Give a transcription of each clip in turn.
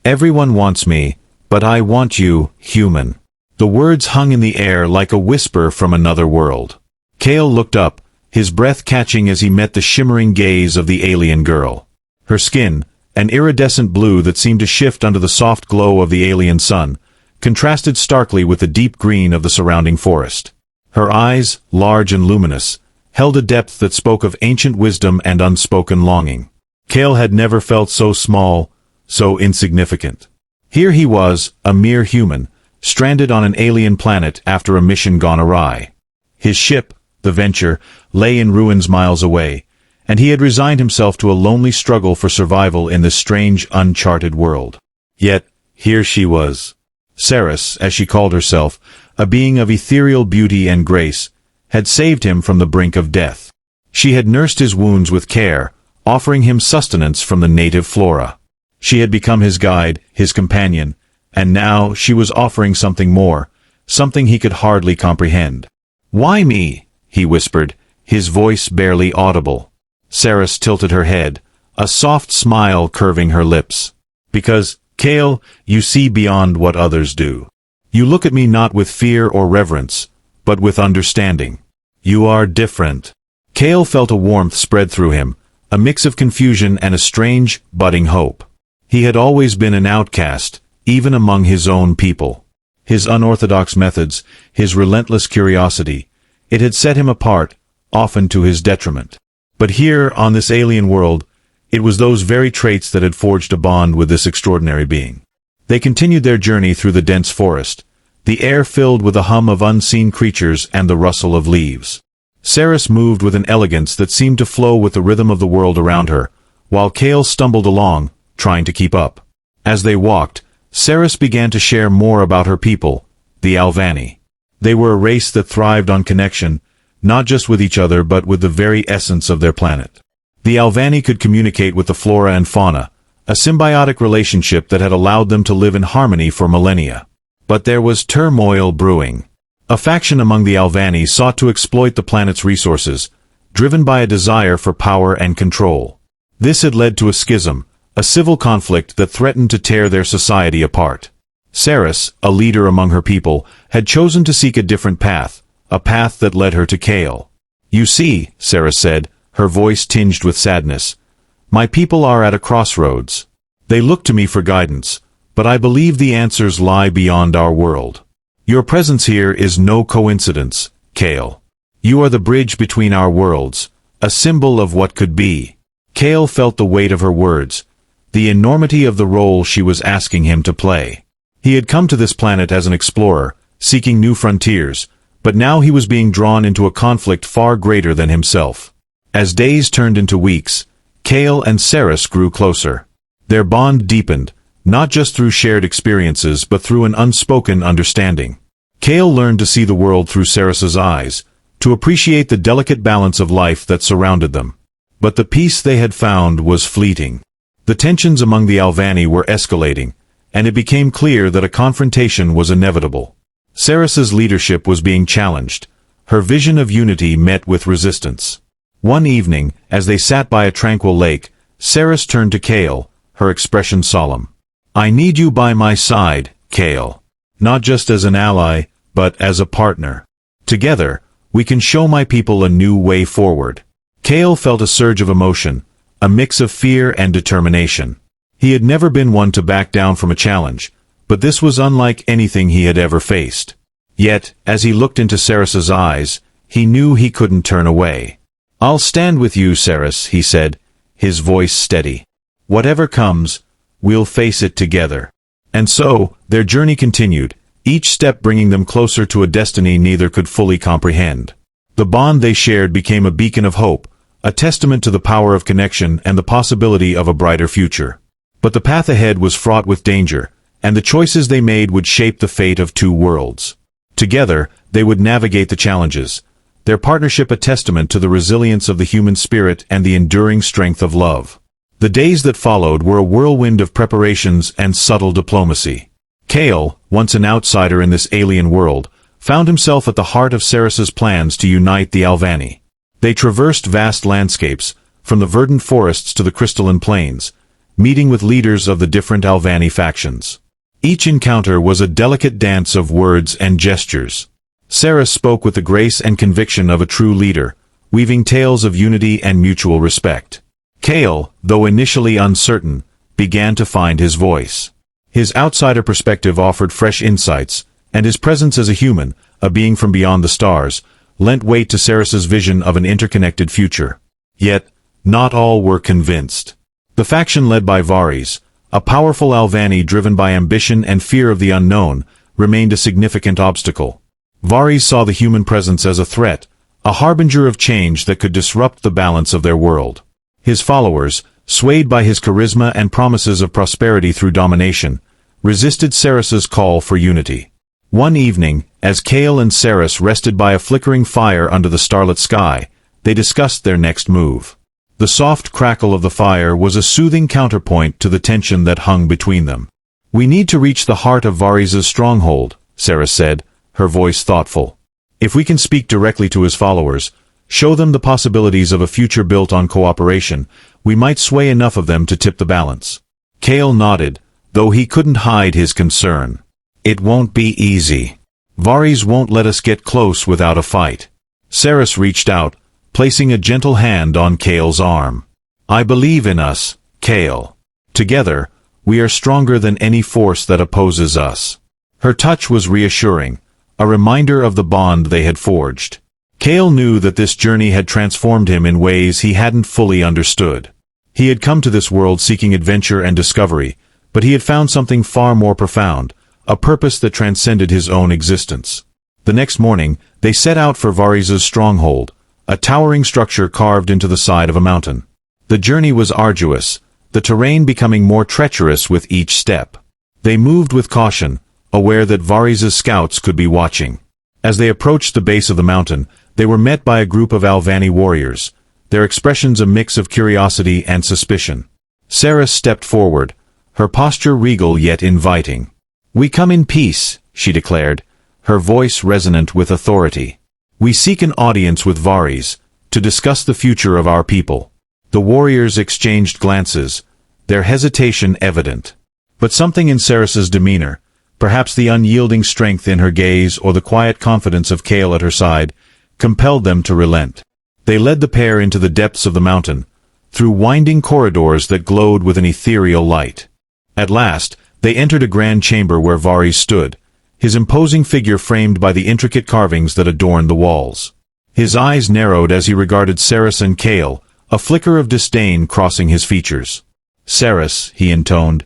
Everyone wants me, but I want you, human." The words hung in the air like a whisper from another world. Kale looked up, his breath catching as he met the shimmering gaze of the alien girl. Her skin, an iridescent blue that seemed to shift under the soft glow of the alien sun, contrasted starkly with the deep green of the surrounding forest. Her eyes, large and luminous, held a depth that spoke of ancient wisdom and unspoken longing. Kale had never felt so small, so insignificant. Here he was, a mere human, stranded on an alien planet after a mission gone awry. His ship, the Venture, lay in ruins miles away, and he had resigned himself to a lonely struggle for survival in this strange, uncharted world. Yet, here she was. Seris, as she called herself, a being of ethereal beauty and grace, had saved him from the brink of death. She had nursed his wounds with care, offering him sustenance from the native flora. She had become his guide, his companion, and now she was offering something more, something he could hardly comprehend. "Why me?" he whispered, his voice barely audible. Seris tilted her head, a soft smile curving her lips. "Because, Kale, you see beyond what others do. You look at me not with fear or reverence, but with understanding. You are different." Kale felt a warmth spread through him, a mix of confusion and a strange, budding hope. He had always been an outcast, even among his own people. His unorthodox methods, his relentless curiosity, it had set him apart, often to his detriment. But here, on this alien world, it was those very traits that had forged a bond with this extraordinary being. They continued their journey through the dense forest, the air filled with the hum of unseen creatures and the rustle of leaves. Seris moved with an elegance that seemed to flow with the rhythm of the world around her, while Kale stumbled along, trying to keep up. As they walked, Seris began to share more about her people, the Alvani. They were a race that thrived on connection, not just with each other but with the very essence of their planet. The Alvani could communicate with the flora and fauna, a symbiotic relationship that had allowed them to live in harmony for millennia. But there was turmoil brewing. A faction among the Alvani sought to exploit the planet's resources, driven by a desire for power and control. This had led to a schism, a civil conflict that threatened to tear their society apart. Seris, a leader among her people, had chosen to seek a different path, a path that led her to Kale. "You see," Seris said, her voice tinged with sadness, "my people are at a crossroads. They look to me for guidance, but I believe the answers lie beyond our world. Your presence here is no coincidence, Kale. You are the bridge between our worlds, a symbol of what could be." Kale felt the weight of her words, the enormity of the role she was asking him to play. He had come to this planet as an explorer, seeking new frontiers, but now he was being drawn into a conflict far greater than himself. As days turned into weeks, Kale and Seris grew closer. Their bond deepened, not just through shared experiences but through an unspoken understanding. Kale learned to see the world through Seris's eyes, to appreciate the delicate balance of life that surrounded them. But the peace they had found was fleeting. The tensions among the Alvani were escalating, and it became clear that a confrontation was inevitable. Seris's leadership was being challenged. Her vision of unity met with resistance. One evening, as they sat by a tranquil lake, Seris turned to Kale, her expression solemn. "I need you by my side, Kale. Not just as an ally, but as a partner. Together, we can show my people a new way forward." Kale felt a surge of emotion, a mix of fear and determination. He had never been one to back down from a challenge, but this was unlike anything he had ever faced. Yet, as he looked into Seris's eyes, he knew he couldn't turn away. "I'll stand with you, Seris," he said, his voice steady. "Whatever comes, we'll face it together." And so, their journey continued, each step bringing them closer to a destiny neither could fully comprehend. The bond they shared became a beacon of hope, a testament to the power of connection and the possibility of a brighter future. But the path ahead was fraught with danger, and the choices they made would shape the fate of two worlds. Together, they would navigate the challenges, their partnership a testament to the resilience of the human spirit and the enduring strength of love. The days that followed were a whirlwind of preparations and subtle diplomacy. Kale, once an outsider in this alien world, found himself at the heart of Seris's plans to unite the Alvani. They traversed vast landscapes, from the verdant forests to the crystalline plains, meeting with leaders of the different Alvani factions. Each encounter was a delicate dance of words and gestures. Seris spoke with the grace and conviction of a true leader, weaving tales of unity and mutual respect. Kale, though initially uncertain, began to find his voice. His outsider perspective offered fresh insights, and his presence as a human, a being from beyond the stars, lent weight to Seris's vision of an interconnected future. Yet, not all were convinced. The faction led by Varis, a powerful Alvani driven by ambition and fear of the unknown, remained a significant obstacle. Varis saw the human presence as a threat, a harbinger of change that could disrupt the balance of their world. His followers, swayed by his charisma and promises of prosperity through domination, resisted Seris's call for unity. One evening, as Kale and Seris rested by a flickering fire under the starlit sky, they discussed their next move. The soft crackle of the fire was a soothing counterpoint to the tension that hung between them. "We need to reach the heart of Varis's stronghold," Seris said, her voice thoughtful. "If we can speak directly to his followers, show them the possibilities of a future built on cooperation, we might sway enough of them to tip the balance." Kale nodded, though he couldn't hide his concern. "It won't be easy. Varis won't let us get close without a fight." Seris reached out, placing a gentle hand on Kale's arm. "I believe in us, Kale. Together, we are stronger than any force that opposes us." Her touch was reassuring, a reminder of the bond they had forged. Kale knew that this journey had transformed him in ways he hadn't fully understood. He had come to this world seeking adventure and discovery, but he had found something far more profound, a purpose that transcended his own existence. The next morning, they set out for Varis's stronghold, a towering structure carved into the side of a mountain. The journey was arduous, the terrain becoming more treacherous with each step. They moved with caution, aware that Varis's scouts could be watching. As they approached the base of the mountain, they were met by a group of Alvani warriors, their expressions a mix of curiosity and suspicion. Seris stepped forward, her posture regal yet inviting. "We come in peace," she declared, her voice resonant with authority. "We seek an audience with Varis, to discuss the future of our people." The warriors exchanged glances, their hesitation evident. But something in Seris's demeanor, perhaps the unyielding strength in her gaze or the quiet confidence of Kale at her side, compelled them to relent. They led the pair into the depths of the mountain, through winding corridors that glowed with an ethereal light. At last, they entered a grand chamber where Varis stood, his imposing figure framed by the intricate carvings that adorned the walls. His eyes narrowed as he regarded Seris and Kale, a flicker of disdain crossing his features. "Seris," he intoned,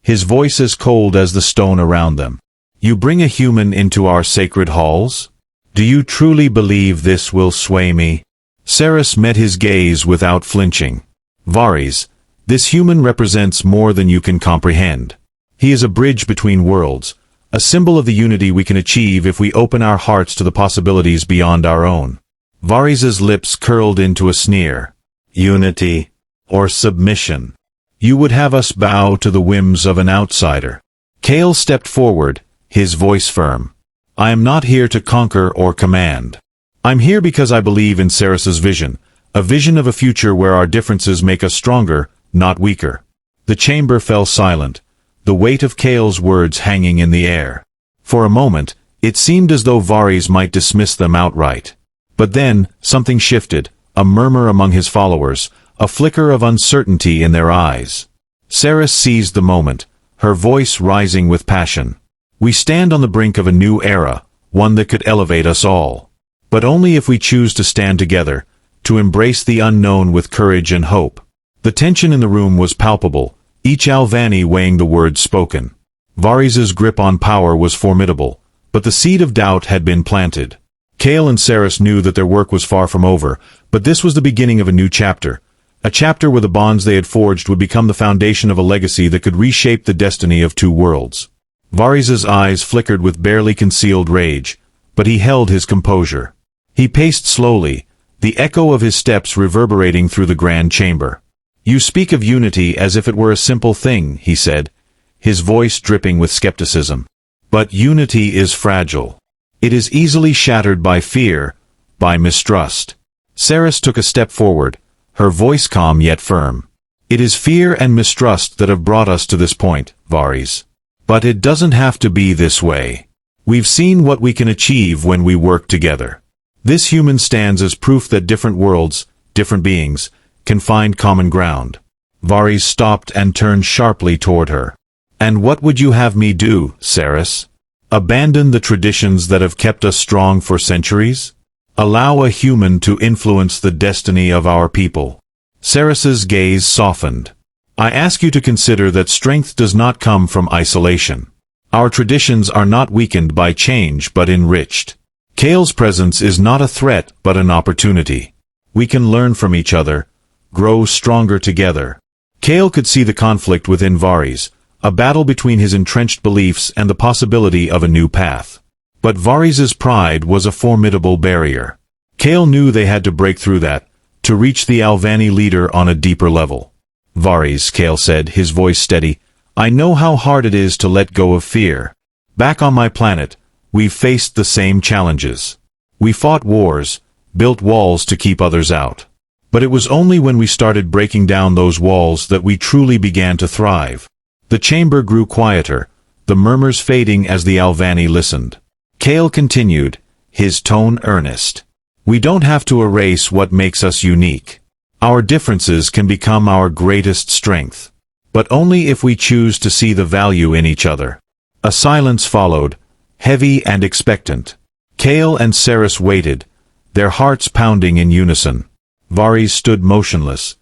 his voice as cold as the stone around them. "You bring a human into our sacred halls? Do you truly believe this will sway me?" Seris met his gaze without flinching. "Varis, this human represents more than you can comprehend. He is a bridge between worlds, a symbol of the unity we can achieve if we open our hearts to the possibilities beyond our own." Varis's lips curled into a sneer. "Unity or submission? You would have us bow to the whims of an outsider." Kale stepped forward, his voice firm. "I am not here to conquer or command. I'm here because I believe in Seris's vision, a vision of a future where our differences make us stronger, not weaker." The chamber fell silent, the weight of Kale's words hanging in the air. For a moment, it seemed as though Varis might dismiss them outright. But then, something shifted, a murmur among his followers, a flicker of uncertainty in their eyes. Seris seized the moment, her voice rising with passion. "We stand on the brink of a new era, one that could elevate us all. But only if we choose to stand together, to embrace the unknown with courage and hope." The tension in the room was palpable, each Alvani weighing the words spoken. Varis's grip on power was formidable, but the seed of doubt had been planted. Kale and Seris knew that their work was far from over, but this was the beginning of a new chapter. A chapter where the bonds they had forged would become the foundation of a legacy that could reshape the destiny of two worlds. Varis's eyes flickered with barely concealed rage, but he held his composure. He paced slowly, the echo of his steps reverberating through the grand chamber. "You speak of unity as if it were a simple thing," he said, his voice dripping with skepticism. "But unity is fragile. It is easily shattered by fear, by mistrust." Seris took a step forward, her voice calm yet firm. It is fear and mistrust that have brought us to this point, Varis. But it doesn't have to be this way. We've seen what we can achieve when we work together. This human stands as proof that different worlds, different beings, can find common ground. Varis stopped and turned sharply toward her. And what would you have me do, Seris? Abandon the traditions that have kept us strong for centuries? Allow a human to influence the destiny of our people. Seris's gaze softened. I ask you to consider that strength does not come from isolation. Our traditions are not weakened by change but enriched. Kale's presence is not a threat but an opportunity. We can learn from each other, grow stronger together. Kale could see the conflict within Varis, a battle between his entrenched beliefs and the possibility of a new path. But Varis's pride was a formidable barrier. Kale knew they had to break through that, to reach the Alvani leader on a deeper level. Varis, Kale said, his voice steady, I know how hard it is to let go of fear. Back on my planet, we've faced the same challenges. We fought wars, built walls to keep others out. But it was only when we started breaking down those walls that we truly began to thrive. The chamber grew quieter, the murmurs fading as the Alvani listened. Kale continued, his tone earnest. We don't have to erase what makes us unique. Our differences can become our greatest strength. But only if we choose to see the value in each other. A silence followed, heavy and expectant. Kale and Seris waited, their hearts pounding in unison. Varis stood motionless,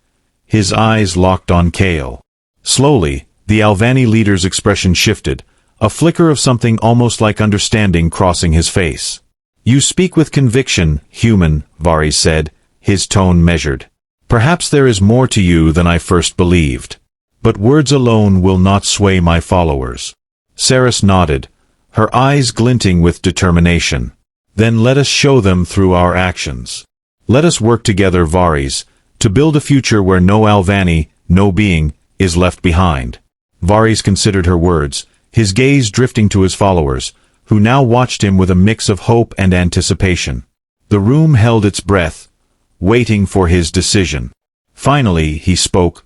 his eyes locked on Kale. Slowly, the Alvani leader's expression shifted, a flicker of something almost like understanding crossing his face. You speak with conviction, human, Varis said, his tone measured. Perhaps there is more to you than I first believed. But words alone will not sway my followers. Seris nodded, her eyes glinting with determination. Then let us show them through our actions. Let us work together, Varis, to build a future where no Alvani, no being, is left behind. Varis considered her words, his gaze drifting to his followers, who now watched him with a mix of hope and anticipation. The room held its breath, waiting for his decision. Finally, he spoke,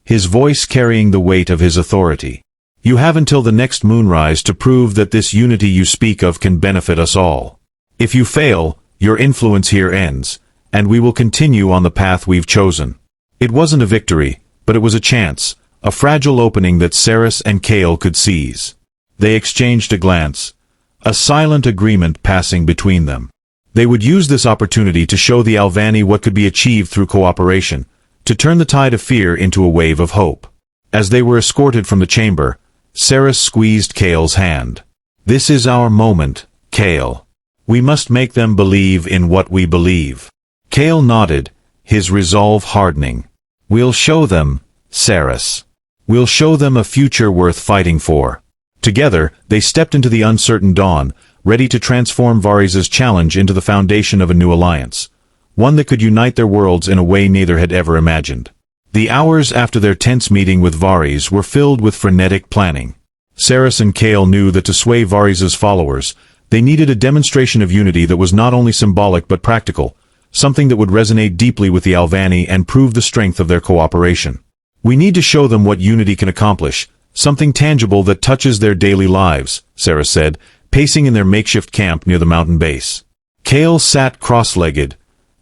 his voice carrying the weight of his authority. You have until the next moonrise to prove that this unity you speak of can benefit us all. If you fail, your influence here ends, and we will continue on the path we've chosen. It wasn't a victory, but it was a chance, a fragile opening that Seris and Kale could seize. They exchanged a glance, a silent agreement passing between them. They would use this opportunity to show the Alvani what could be achieved through cooperation, to turn the tide of fear into a wave of hope. As they were escorted from the chamber, Seris squeezed Kale's hand. This is our moment, Kale. We must make them believe in what we believe. Kale nodded, his resolve hardening. We'll show them, Seris. We'll show them a future worth fighting for. Together, they stepped into the uncertain dawn, ready to transform Varis's challenge into the foundation of a new alliance, one that could unite their worlds in a way neither had ever imagined. The hours after their tense meeting with Varis were filled with frenetic planning. Seris and Kale knew that to sway Varis's followers, they needed a demonstration of unity that was not only symbolic but practical, something that would resonate deeply with the Alvani and prove the strength of their cooperation. We need to show them what unity can accomplish, something tangible that touches their daily lives, Seris said, pacing in their makeshift camp near the mountain base. Kale sat cross-legged,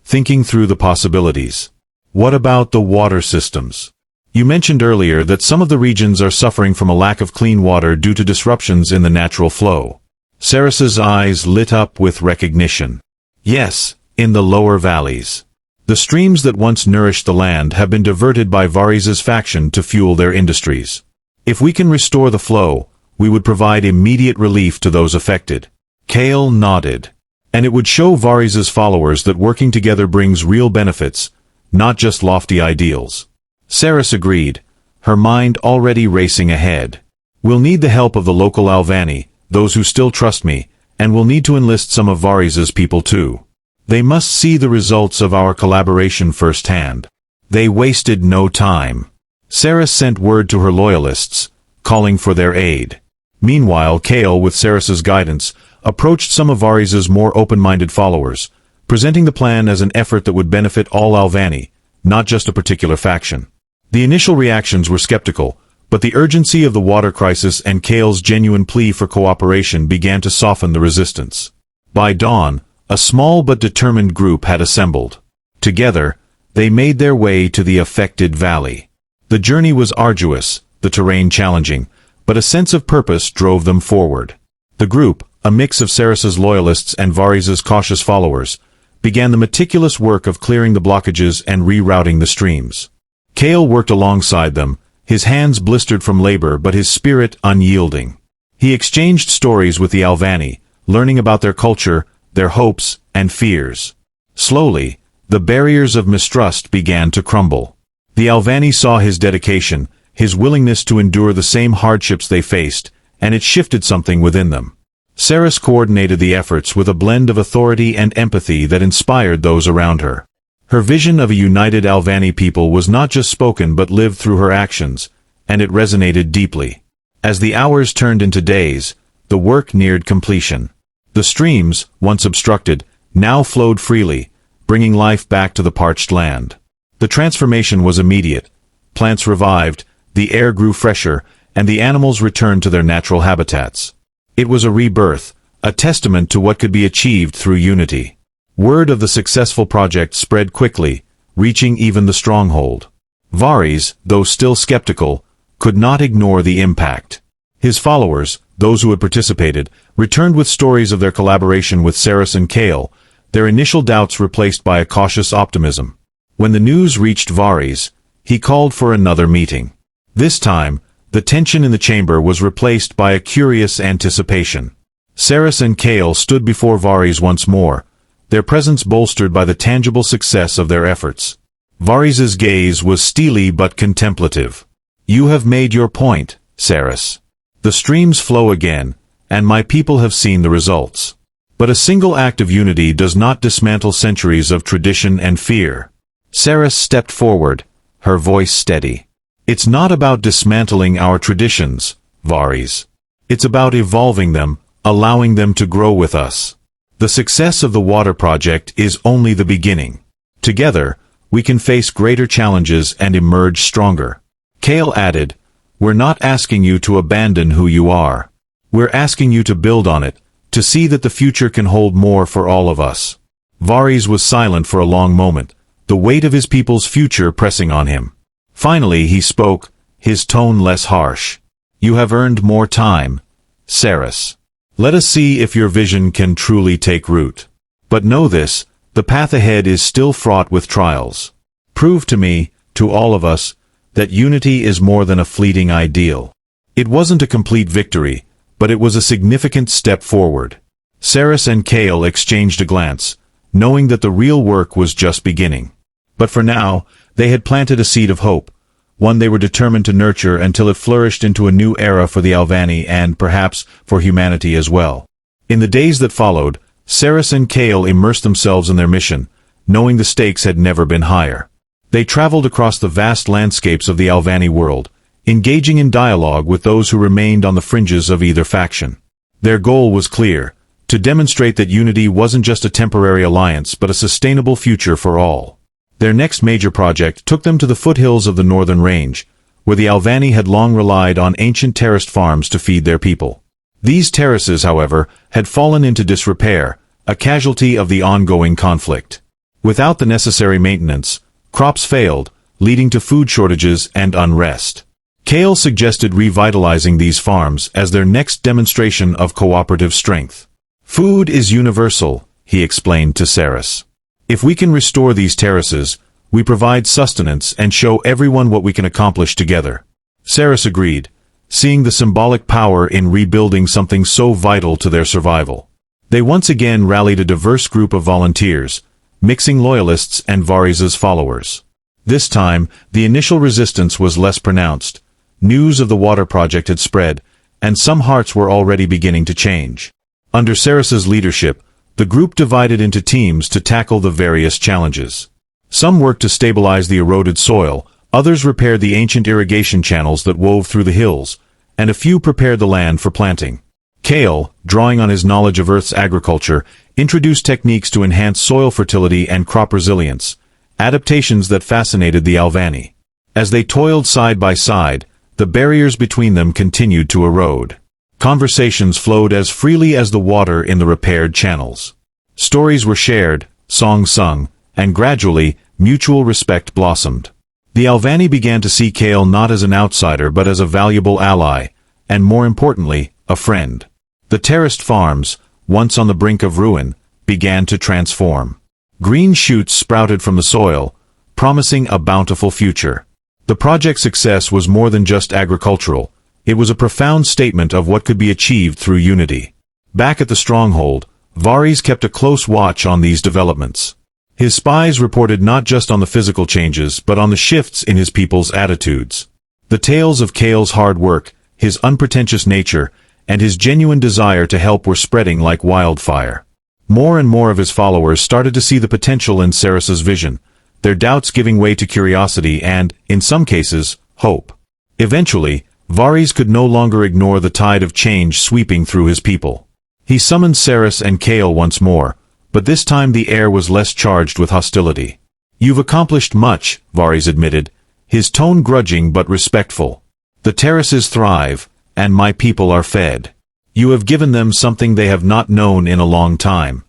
thinking through the possibilities. What about the water systems? You mentioned earlier that some of the regions are suffering from a lack of clean water due to disruptions in the natural flow. Seris's eyes lit up with recognition. Yes, in the lower valleys. The streams that once nourished the land have been diverted by Varis's faction to fuel their industries. If we can restore the flow, we would provide immediate relief to those affected. Kale nodded. And it would show Varis's followers that working together brings real benefits, not just lofty ideals. Seris agreed, her mind already racing ahead. We'll need the help of the local Alvani, those who still trust me, and we'll need to enlist some of Varis's people too. They must see the results of our collaboration firsthand. They wasted no time. Seris sent word to her loyalists, calling for their aid. Meanwhile, Kale, with Seris's guidance, approached some of Varis's more open-minded followers, presenting the plan as an effort that would benefit all Alvani, not just a particular faction. The initial reactions were skeptical, but the urgency of the water crisis and Kale's genuine plea for cooperation began to soften the resistance. By dawn, a small but determined group had assembled. Together, they made their way to the affected valley. The journey was arduous, the terrain challenging, but a sense of purpose drove them forward. The group, a mix of Seris's loyalists and Varis's cautious followers, began the meticulous work of clearing the blockages and rerouting the streams. Kale worked alongside them, his hands blistered from labor but his spirit unyielding. He exchanged stories with the Alvani, learning about their culture, their hopes, and fears. Slowly, the barriers of mistrust began to crumble. The Alvani saw his dedication, his willingness to endure the same hardships they faced, and it shifted something within them. Seris coordinated the efforts with a blend of authority and empathy that inspired those around her. Her vision of a united Alvani people was not just spoken but lived through her actions, and it resonated deeply. As the hours turned into days, the work neared completion. The streams, once obstructed, now flowed freely, bringing life back to the parched land. The transformation was immediate. Plants revived, the air grew fresher, and the animals returned to their natural habitats. It was a rebirth, a testament to what could be achieved through unity. Word of the successful project spread quickly, reaching even the stronghold. Varis, though still skeptical, could not ignore the impact. His followers, those who had participated, returned with stories of their collaboration with Seris and Kale, their initial doubts replaced by a cautious optimism. When the news reached Varis, he called for another meeting. This time, the tension in the chamber was replaced by a curious anticipation. Seris and Kale stood before Varis once more, their presence bolstered by the tangible success of their efforts. Varis's gaze was steely but contemplative. "You have made your point, Seris. The streams flow again, and my people have seen the results. But a single act of unity does not dismantle centuries of tradition and fear." Seris stepped forward, her voice steady. "It's not about dismantling our traditions, Varis. It's about evolving them, allowing them to grow with us. The success of the water project is only the beginning. Together, we can face greater challenges and emerge stronger." Kale added, "We're not asking you to abandon who you are. We're asking you to build on it, to see that the future can hold more for all of us." Varis was silent for a long moment, the weight of his people's future pressing on him. Finally he spoke, his tone less harsh. "You have earned more time, Seris. Let us see if your vision can truly take root. But know this, the path ahead is still fraught with trials. Prove to me, to all of us, that unity is more than a fleeting ideal." It wasn't a complete victory, but it was a significant step forward. Seris and Kale exchanged a glance, knowing that the real work was just beginning. But for now, they had planted a seed of hope, one they were determined to nurture until it flourished into a new era for the Alvani and, perhaps, for humanity as well. In the days that followed, Seris and Kale immersed themselves in their mission, knowing the stakes had never been higher. They traveled across the vast landscapes of the Alvani world, engaging in dialogue with those who remained on the fringes of either faction. Their goal was clear, to demonstrate that unity wasn't just a temporary alliance but a sustainable future for all. Their next major project took them to the foothills of the northern range, where the Alvani had long relied on ancient terraced farms to feed their people. These terraces, however, had fallen into disrepair, a casualty of the ongoing conflict. Without the necessary maintenance, crops failed, leading to food shortages and unrest. Kale suggested revitalizing these farms as their next demonstration of cooperative strength. "Food is universal," he explained to Seris. "If we can restore these terraces, we provide sustenance and show everyone what we can accomplish together." Seris agreed, seeing the symbolic power in rebuilding something so vital to their survival. They once again rallied a diverse group of volunteers, mixing loyalists and Varis's followers. This time, the initial resistance was less pronounced. News of the water project had spread, and some hearts were already beginning to change. Under Seris's leadership, the group divided into teams to tackle the various challenges. Some worked to stabilize the eroded soil, others repaired the ancient irrigation channels that wove through the hills, and a few prepared the land for planting. Kale, drawing on his knowledge of Earth's agriculture, introduced techniques to enhance soil fertility and crop resilience, adaptations that fascinated the Alvani. As they toiled side by side, the barriers between them continued to erode. Conversations flowed as freely as the water in the repaired channels. Stories were shared, songs sung, and gradually, mutual respect blossomed. The Alvani began to see Kale not as an outsider but as a valuable ally, and more importantly, a friend. The terraced farms, once on the brink of ruin, began to transform. Green shoots sprouted from the soil, promising a bountiful future. The project's success was more than just agricultural. It was a profound statement of what could be achieved through unity. Back at the stronghold, Varis kept a close watch on these developments. His spies reported not just on the physical changes but on the shifts in his people's attitudes. The tales of Kale's hard work, his unpretentious nature, and his genuine desire to help were spreading like wildfire. More and more of his followers started to see the potential in Seris's vision, their doubts giving way to curiosity and, in some cases, hope. Eventually, Varis could no longer ignore the tide of change sweeping through his people. He summoned Seris and Kale once more, but this time the air was less charged with hostility. "You've accomplished much," Varis admitted, his tone grudging but respectful. "The terraces thrive, and my people are fed. You have given them something they have not known in a long time.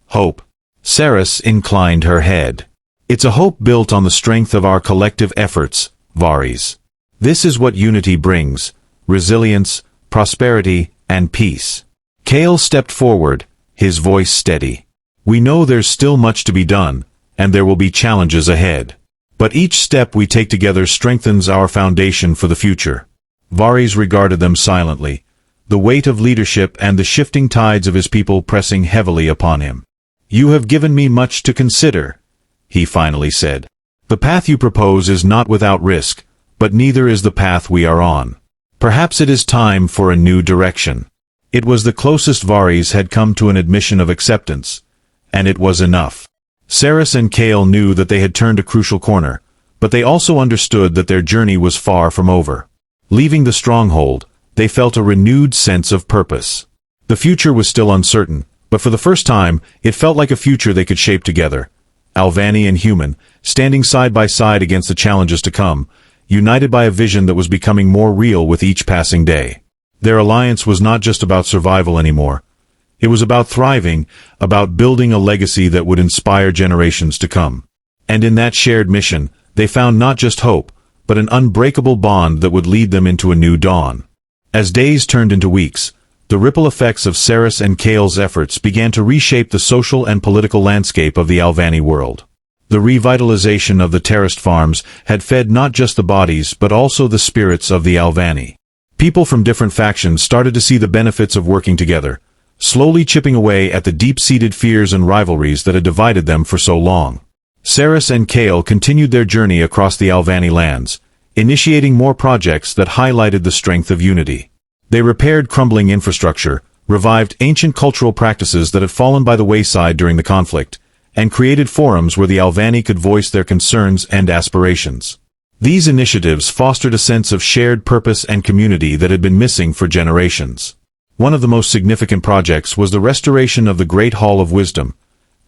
Hope." Seris inclined her head. "It's a hope built on the strength of our collective efforts, Varis. This is what unity brings: resilience, prosperity, and peace." Kale stepped forward, his voice steady. "We know there's still much to be done, and there will be challenges ahead. But each step we take together strengthens our foundation for the future." Varis regarded them silently, the weight of leadership and the shifting tides of his people pressing heavily upon him. "You have given me much to consider," he finally said. "The path you propose is not without risk, but neither is the path we are on. Perhaps it is time for a new direction." It was the closest Varis had come to an admission of acceptance, and it was enough. Seris and Kale knew that they had turned a crucial corner, but they also understood that their journey was far from over. Leaving the stronghold, they felt a renewed sense of purpose. The future was still uncertain, but for the first time, it felt like a future they could shape together. Alvani and human, standing side by side against the challenges to come, united by a vision that was becoming more real with each passing day. Their alliance was not just about survival anymore. It was about thriving, about building a legacy that would inspire generations to come. And in that shared mission, they found not just hope, but an unbreakable bond that would lead them into a new dawn. As days turned into weeks, the ripple effects of Seris and Kale's efforts began to reshape the social and political landscape of the Alvani world. The revitalization of the terraced farms had fed not just the bodies but also the spirits of the Alvani. People from different factions started to see the benefits of working together, slowly chipping away at the deep-seated fears and rivalries that had divided them for so long. Seris and Kale continued their journey across the Alvani lands, initiating more projects that highlighted the strength of unity. They repaired crumbling infrastructure, revived ancient cultural practices that had fallen by the wayside during the conflict, and created forums where the Alvani could voice their concerns and aspirations. These initiatives fostered a sense of shared purpose and community that had been missing for generations. One of the most significant projects was the restoration of the Great Hall of Wisdom,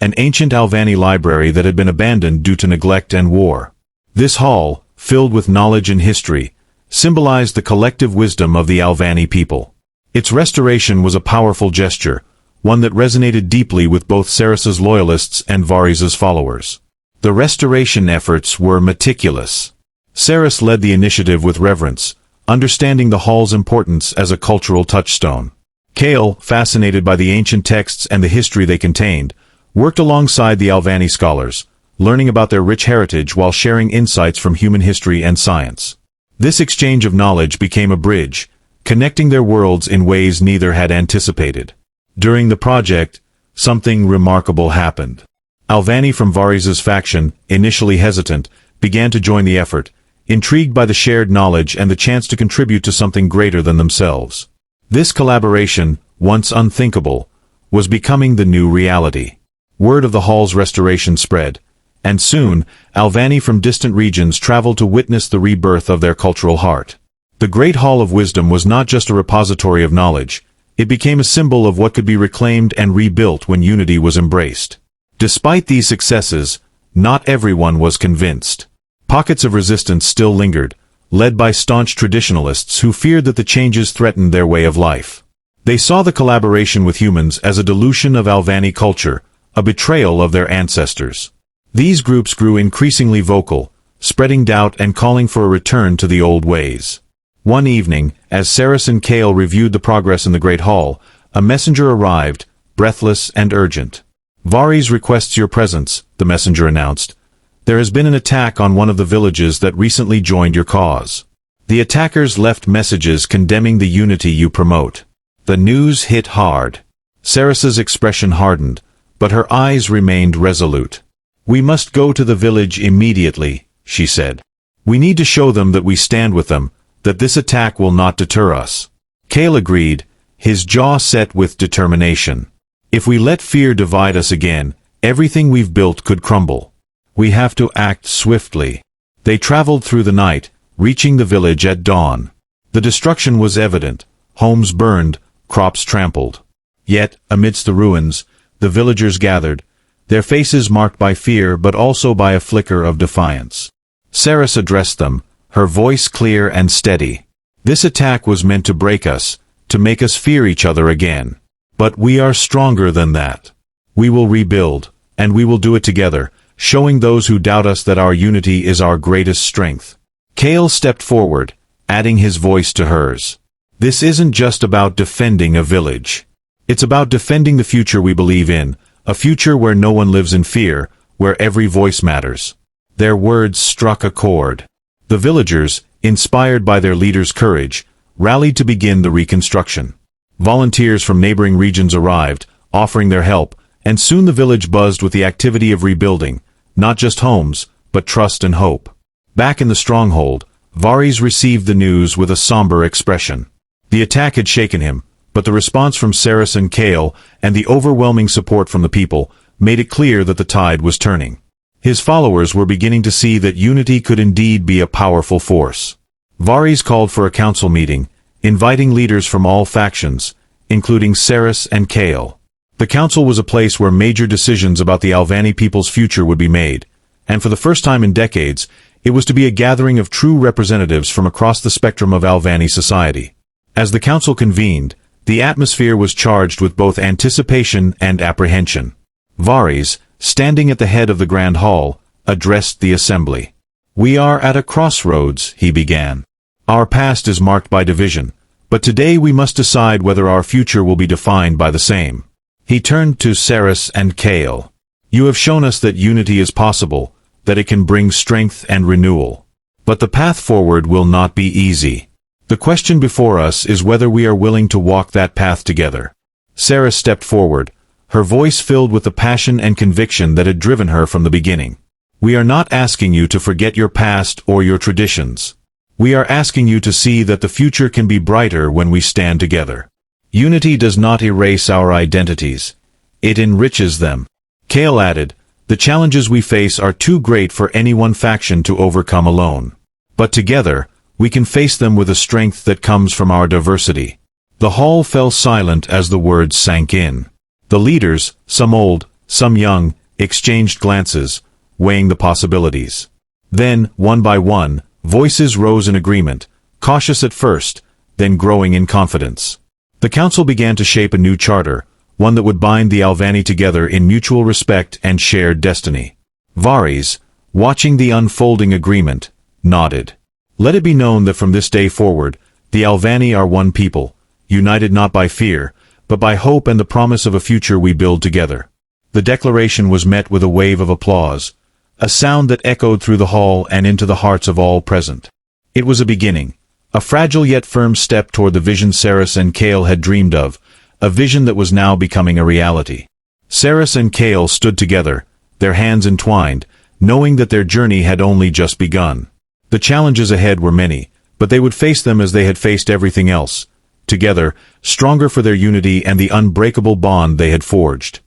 an ancient Alvani library that had been abandoned due to neglect and war. This hall, filled with knowledge and history, symbolized the collective wisdom of the Alvani people. Its restoration was a powerful gesture, one that resonated deeply with both Seris's loyalists and Varis's followers. The restoration efforts were meticulous. Seris led the initiative with reverence, understanding the hall's importance as a cultural touchstone. Kale, fascinated by the ancient texts and the history they contained, worked alongside the Alvani scholars, learning about their rich heritage while sharing insights from human history and science. This exchange of knowledge became a bridge, connecting their worlds in ways neither had anticipated. During the project, something remarkable happened. Alvani from Varis's faction, initially hesitant, began to join the effort, intrigued by the shared knowledge and the chance to contribute to something greater than themselves. This collaboration, once unthinkable, was becoming the new reality. Word of the hall's restoration spread, and soon, Alvani from distant regions traveled to witness the rebirth of their cultural heart. The Great Hall of Wisdom was not just a repository of knowledge, it became a symbol of what could be reclaimed and rebuilt when unity was embraced. Despite these successes, not everyone was convinced. Pockets of resistance still lingered, led by staunch traditionalists who feared that the changes threatened their way of life. They saw the collaboration with humans as a dilution of Alvani culture, a betrayal of their ancestors. These groups grew increasingly vocal, spreading doubt and calling for a return to the old ways. One evening, as Seris and Kale reviewed the progress in the Great Hall, a messenger arrived, breathless and urgent. "Varis requests your presence," the messenger announced. "There has been an attack on one of the villages that recently joined your cause. The attackers left messages condemning the unity you promote." The news hit hard. Seris's expression hardened, but her eyes remained resolute. "We must go to the village immediately," she said. "We need to show them that we stand with them, that this attack will not deter us." Kale agreed, his jaw set with determination. "If we let fear divide us again, everything we've built could crumble. We have to act swiftly." They traveled through the night, reaching the village at dawn. The destruction was evident, homes burned, crops trampled. Yet, amidst the ruins, the villagers gathered, their faces marked by fear but also by a flicker of defiance. Seris addressed them, her voice clear and steady. "This attack was meant to break us, to make us fear each other again. But we are stronger than that. We will rebuild, and we will do it together, showing those who doubt us that our unity is our greatest strength." Kale stepped forward, adding his voice to hers. "This isn't just about defending a village. It's about defending the future we believe in, a future where no one lives in fear, where every voice matters." Their words struck a chord. The villagers, inspired by their leader's courage, rallied to begin the reconstruction. Volunteers from neighboring regions arrived, offering their help, and soon the village buzzed with the activity of rebuilding, not just homes, but trust and hope. Back in the stronghold, Varis received the news with a somber expression. The attack had shaken him, but the response from Seris and Kale, and the overwhelming support from the people, made it clear that the tide was turning. His followers were beginning to see that unity could indeed be a powerful force. Varis called for a council meeting, inviting leaders from all factions, including Seris and Kale. The council was a place where major decisions about the Alvani people's future would be made, and for the first time in decades, it was to be a gathering of true representatives from across the spectrum of Alvani society. As the council convened, the atmosphere was charged with both anticipation and apprehension. Varis, standing at the head of the grand hall, addressed the assembly. "We are at a crossroads," he began. "Our past is marked by division, but today we must decide whether our future will be defined by the same." He turned to Seris and Kale. "You have shown us that unity is possible, that it can bring strength and renewal. But the path forward will not be easy. The question before us is whether we are willing to walk that path together." Seris stepped forward, her voice filled with the passion and conviction that had driven her from the beginning. "We are not asking you to forget your past or your traditions. We are asking you to see that the future can be brighter when we stand together. Unity does not erase our identities. It enriches them." Kale added, "The challenges we face are too great for any one faction to overcome alone. But together, we can face them with a strength that comes from our diversity." The hall fell silent as the words sank in. The leaders, some old, some young, exchanged glances, weighing the possibilities. Then, one by one, voices rose in agreement, cautious at first, then growing in confidence. The council began to shape a new charter, one that would bind the Alvani together in mutual respect and shared destiny. Varis, watching the unfolding agreement, nodded. "Let it be known that from this day forward, the Alvani are one people, united not by fear, but by hope and the promise of a future we build together." The declaration was met with a wave of applause, a sound that echoed through the hall and into the hearts of all present. It was a beginning, a fragile yet firm step toward the vision Seris and Kale had dreamed of, a vision that was now becoming a reality. Seris and Kale stood together, their hands entwined, knowing that their journey had only just begun. The challenges ahead were many, but they would face them as they had faced everything else, together, stronger for their unity and the unbreakable bond they had forged.